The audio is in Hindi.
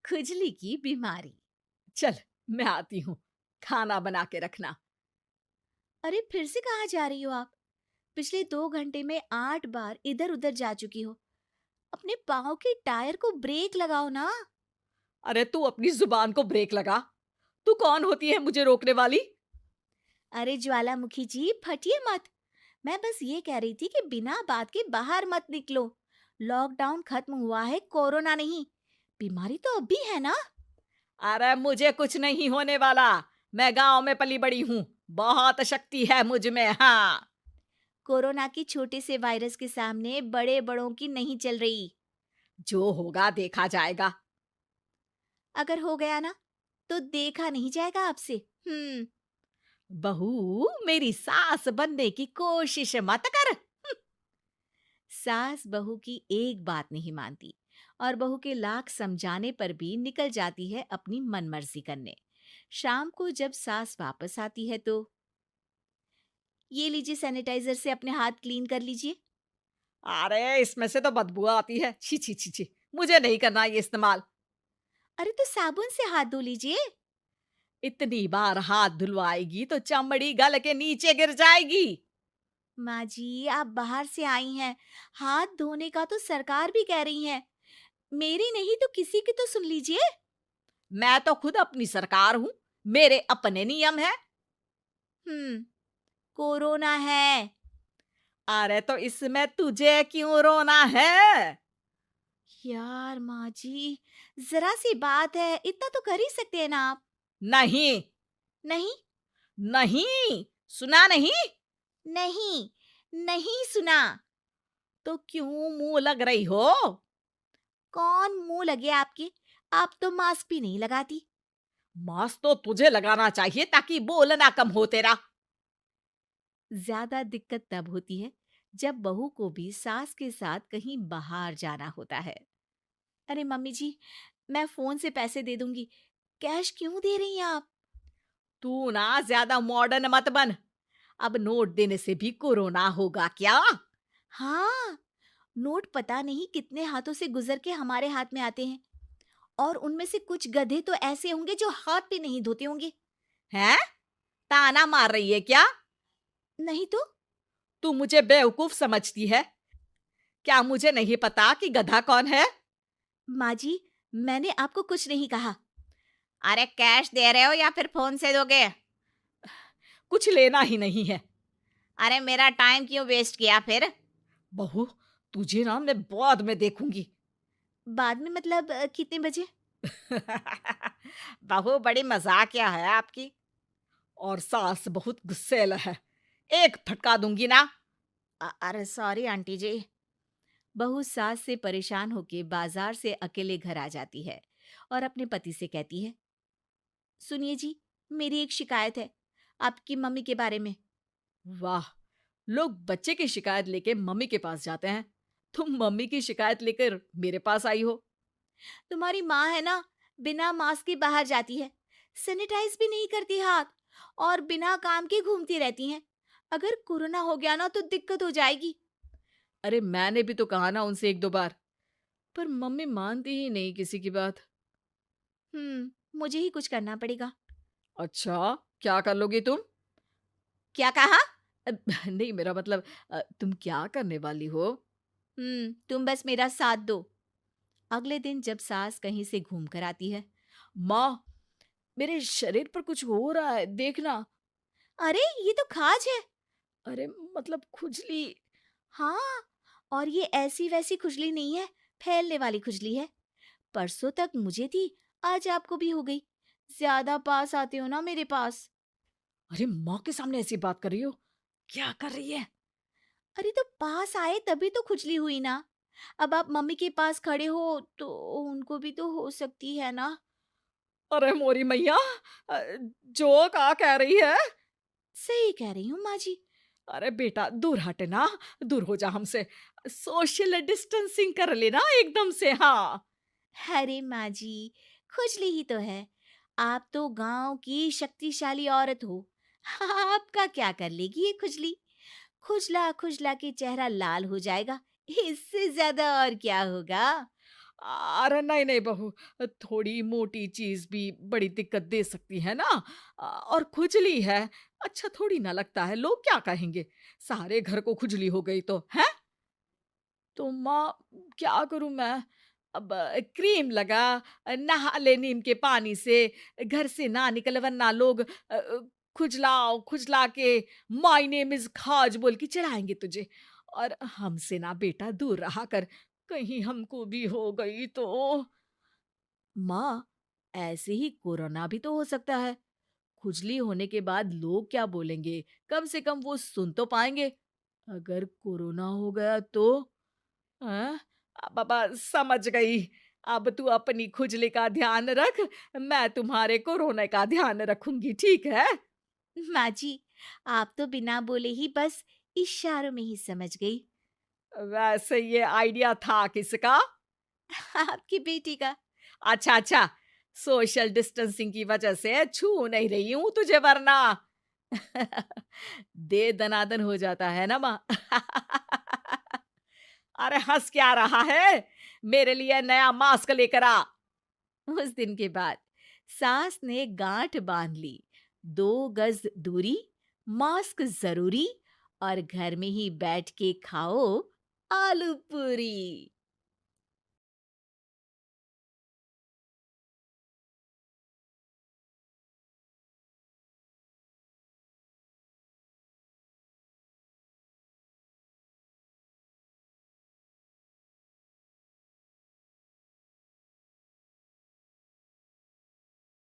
खुजली की बीमारी। चल, मैं आती हूँ। खाना बना के रखना। अरे फिर से कहाँ जा रही हो आप? पिछले 2 घंटे में 8 बार इधर उधर जा चुकी हो। अपने पाँव के टायर को ब्रेक लगाओ ना। अरे तू अपनी जुबान को ब्रेक लगा। तू कौन होती है मुझे रोकने वाली? अरे ज्वालामुखी जी, फटिए मत। मैं बस ये कह रही थी कि बिना बात के बाहर मत निकलो। लॉकडाउन खत्म हुआ है, कोरोना नहीं। बीमारी तो अब भी है ना। अरे मुझे कुछ नहीं होने वाला। मैं गांव में पली बड़ी हूँ। बहुत शक्ति है मुझ में, हाँ। कोरोना की छोटे से वायरस के सामने बड़े बड़ों की नहीं चल रही। जो होगा देखा जाएगा। अगर हो गया ना, तो देखा नहीं जाएगा आपसे। हम्म। बहू, मेरी सास बनने की कोशिश मत कर। सास बहू की एक बात नहीं मानती और बहू के लाख समझाने पर भी निकल जाती है अपनी मनमर्जी करने। शाम को जब सास वापस आती है तो, ये लीजिए सैनिटाइजर से अपने हाथ क्लीन कर लीजिए। अरे इसमें से तो बदबू आती है। छी छी छी छी। मुझे नहीं करना ये इस्तेमाल। अरे तो साबुन से हाथ धो लीजिए। इतनी बार हाथ धुलवाएगी तो चमड़ी गल के नीचे गिर जाएगी। माँ जी, आप बाहर से आई हैं, हाथ धोने का तो सरकार भी कह रही है। मेरी नहीं तो किसी की तो सुन लीजिए। मैं तो खुद अपनी सरकार हूँ। मेरे अपने नियम है। हम्म। कोरोना है। अरे तो इसमें तुझे क्यों रोना है? यार माँ जी, जरा सी बात है, इतना तो कर ही सकते हैं ना आप। नहीं। नहीं। नहीं। सुना नहीं? नहीं। नहीं सुना। तो क्यों मुंह लग रही हो? कौन मुंह लगे आपके? आप तो मास्क भी नहीं लगाती। मास्क तो तुझे लगाना चाहिए ताकि बोलना कम हो तेरा। ज्यादा दिक्कत तब होती है जब बहू को भी सास के साथ कहीं बाहर जाना होता है। अरे मम्मी जी, मैं फोन से पैसे दे दूंगी। कैश क्यों दे रही हैं आप? तू ना ज्यादा मॉडर्न मत बन। अब नोट देने से भी कोरोना होगा क्या? हाँ, नोट पता नहीं कितने हाथों से गुजर के हमारे हाथ में आते हैं, और उनमें से कुछ गधे तो ऐसे होंगे जो हाथ भी नहीं धोते होंगे। हैं? ताना मार रही है क्या? नहीं तो। तू मुझे बेवकूफ समझती है? क्या मुझे नहीं पता कि गधा कौन है? माँ जी, मैंने आपको कुछ नहीं कहा। अरे कैश दे रहे हो या फिर फोन से दोगे? कुछ लेना ही नहीं है। अरे मेरा टाइम क्यों वेस्ट किया फिर? बहू, तुझे ना मैं बाद में देखूंगी। बाद में मतलब कितने बजे? बहू बड़ी मजाकिया है आपकी। और सास बहुत गुस्सैल है। एक फटका दूंगी ना। अरे सॉरी आंटी जी। बहू सास से परेशान होके बाजार से अकेले घर आ जाती है और अपने पति से कहती है, सुनिए जी, मेरी एक शिकायत है आपकी मम्मी के बारे में। वाह, लोग बच्चे की शिकायत लेके मम्मी के पास जाते हैं। तुम मम्मी की शिकायत लेकर मेरे पास आई हो। तुम्हारी माँ है ना, बिना मास्क के बाहर जाती है, सैनिटाइज भी नहीं करती हाथ, और बिना काम के घूमती रहती हैं। अगर कोरोना हो गया ना तो दिक्कत हो जाएगी। अरे मैंने भी तो कहा ना उनसे एक दो बार, पर मम्मी मानती ही नहीं किसी की बात। मुझे ही कुछ करना पड़ेगा। अच्छा, क्या कर लोगी तुम? क्या कहा? नहीं, मेरा मतलब तुम क्या करने वाली हो? तुम बस मेरा साथ दो। अगले दिन जब सास कहीं से घूम कर आती है, माँ, मेरे शरीर पर कुछ हो रहा है, देखना। अरे ये तो खाज है। अरे मतलब खुजली। हाँ, और ये ऐसी वैसी खुजली नहीं है, फैलने वाली खुजली है। परसों तक मुझे थी, आज आपको भी हो गई। ज्यादा पास आते हो ना मेरे पास। अरे माँ के सामने ऐसी बात कर रही हो? क्या कर रही है? अरे तो पास आए तभी तो खुजली हुई ना। अब आप मम्मी के पास खड़े हो तो उनको भी तो हो सकती है ना। अरे मोरी मैया, अ, जो का कह रही है? सही कह रही हूँ माँ जी। अरे बेटा दूर हटे ना। दूर हो जा हमसे। सोशल डिस्टेंसिंग कर लेना एकदम से, हाँ। अरे माँ जी, खुजली ही तो है। आप तो गांव की शक्तिशाली औरत हो। आपका क्या कर लेगी ये खुजली? खुजला खुजला के चेहरा लाल हो जाएगा। इससे ज्यादा और क्या होगा? अरे नहीं नहीं बहू, थोड़ी मोटी चीज भी बड़ी दिक्कत दे सकती है ना। और खुजली है, अच्छा थोड़ी ना लगता है, लोग क्या कहेंगे, सारे घर को खुजली हो गई तो है। तो माँ, क्या करूं मैं? अब क्रीम लगा, नहा ले नीम के पानी से, घर से ना निकल वरना लोग खुजलाओ खुजला के माय नेम इज खाज बोल के चढ़ाएंगे तुझे। और हमसे ना बेटा दूर रहा कर, कहीं हमको भी हो गई तो। माँ, ऐसे ही कोरोना भी तो हो सकता है। खुजली होने के बाद लोग क्या बोलेंगे, कम से कम वो सुन तो पाएंगे। अगर कोरोना हो गया तो? हाँ, बाबा समझ गई। अब तू अपनी खुजली का ध्यान रख, मैं तुम्हारे कोरोना का ध्यान रखूंगी, ठीक है? माँ जी, आप तो बिना बोले ही बस इशारों में ही समझ गई। वैसे ये आइडिया था किसका? आपकी बेटी का। अच्छा अच्छा, सोशल डिस्टेंसिंग की वजह से छू नहीं रही हूं तुझे वरना। दे दनादन हो जाता है ना माँ। अरे हंस क्या रहा है, मेरे लिए नया मास्क लेकर आ। उस दिन के बाद सास ने गांठ बांध ली। 2 गज दूरी, मास्क जरूरी, और घर में ही बैठ के खाओ आलू पूरी।